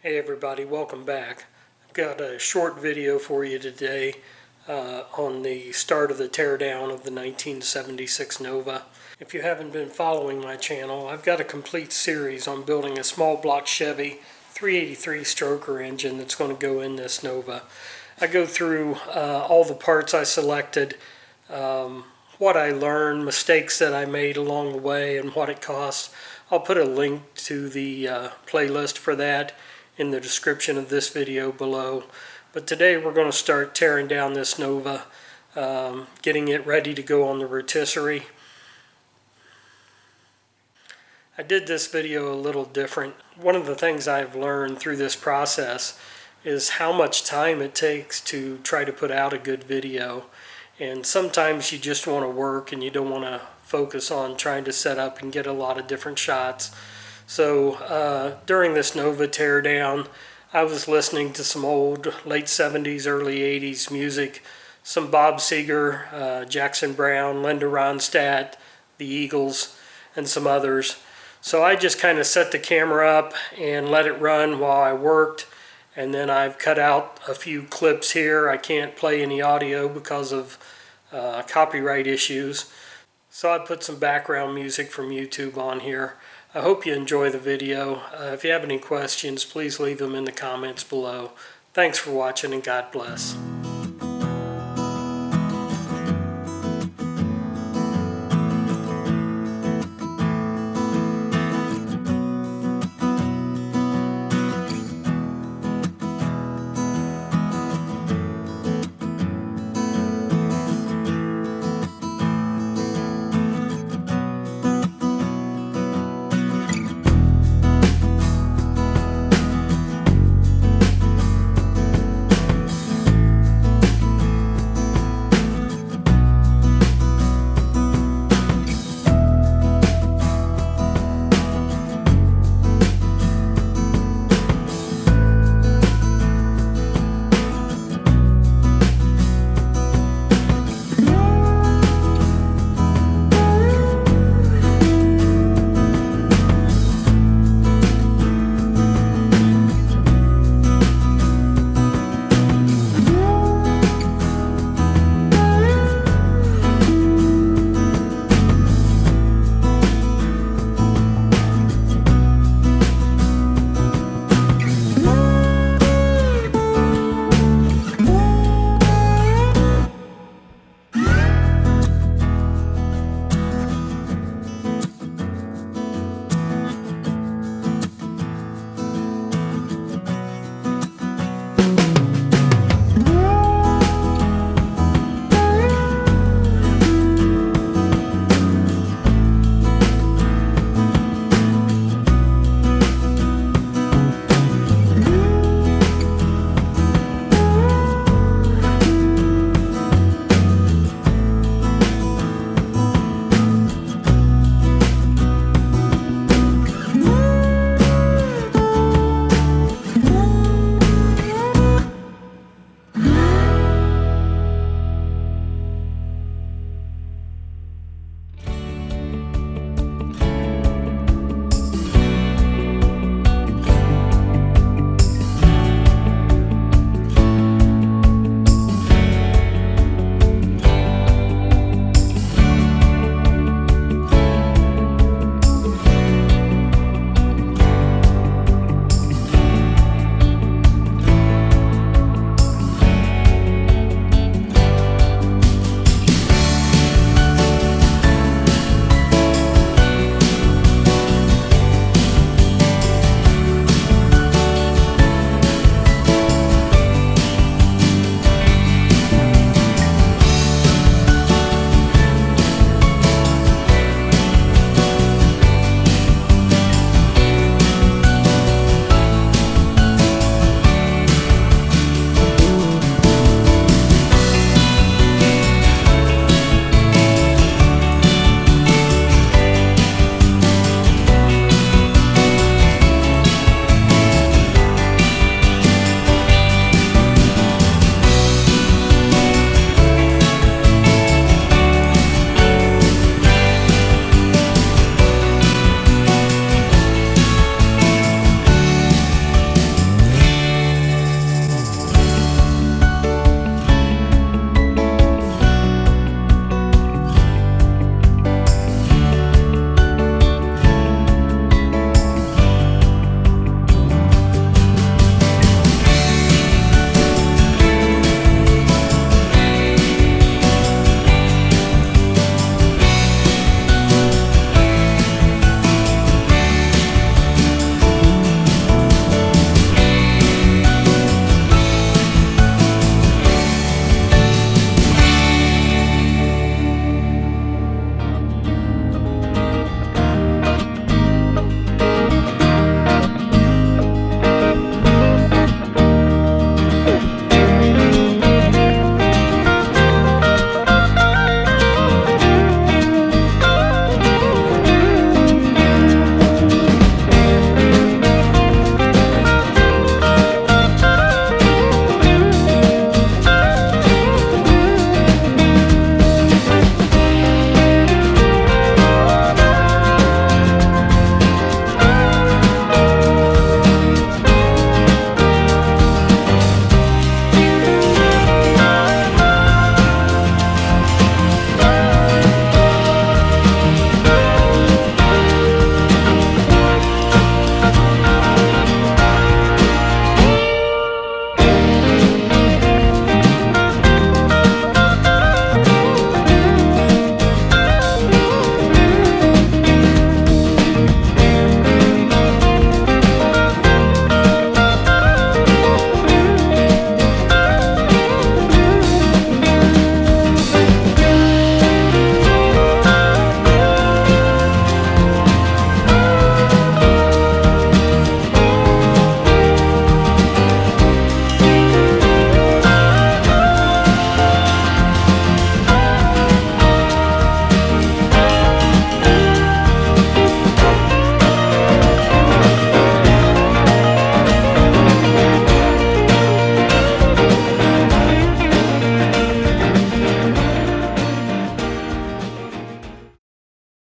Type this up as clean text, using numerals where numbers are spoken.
Hey everybody, welcome back. I've got a short video for you today on the start of the teardown of the 1976 Nova. If you haven't been following my channel, I've got a complete series on building a small block Chevy 383 stroker engine that's going to go in this Nova. I go through all the parts I selected, what I learned, mistakes that I made along the way, and what it costs. I'll put a link to the playlist for that in the description of this video below. But today we're going to start tearing down this Nova, getting it ready to go on the rotisserie. I did this video a little different. One of the things I've learned through this process is how much time it takes to try to put out a good video. And sometimes you just want to work and you don't want to focus on trying to set up and get a lot of different shots. So during this Nova teardown, I was listening to some old late 70s, early 80s music, some Bob Seger, Jackson Browne, Linda Ronstadt, the Eagles, and some others. So I just kind of set the camera up and let it run while I worked. And then I've cut out a few clips here. I can't play any audio because of copyright issues. So I put some background music from YouTube on here. I hope you enjoy the video. If you have any questions, please leave them in the comments below. Thanks for watching and God bless.